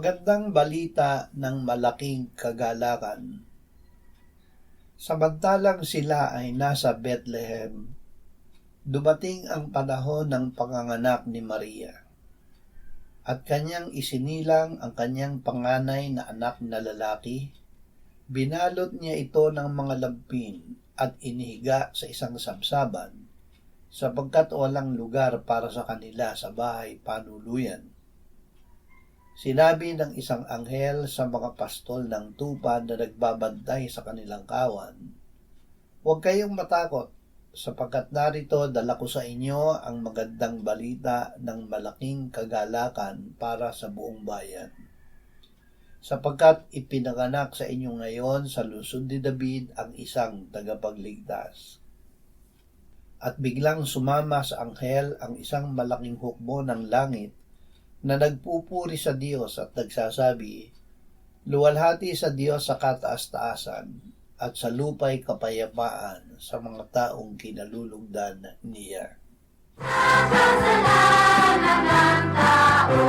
Magandang balita ng malaking kagalakan. Samantalang sila ay nasa Bethlehem, dumating ang panahon ng panganganak ni Maria, at kanyang isinilang ang kanyang panganay na anak na lalaki. Binalot niya ito ng mga lampin at inihiga sa isang sabsaban, sapagkat walang lugar para sa kanila sa bahay panuluyan. Sinabi ng isang anghel sa mga pastol ng tupa na nagbabantay sa kanilang kawan, "Huwag kayong matakot, sapagkat narito dala ko sa inyo ang magandang balita ng malaking kagalakan para sa buong bayan. Sapagkat ipinanganak sa inyo ngayon sa lungsod ni David ang isang tagapagligtas." At biglang sumama sa anghel ang isang malaking hukbo ng langit na nagpupuri sa Diyos at nagsasabi, "Luwalhati sa Diyos sa kataas-taasan at sa lupa'y kapayapaan sa mga taong kinalulugdan niya." Kasalanan ng tao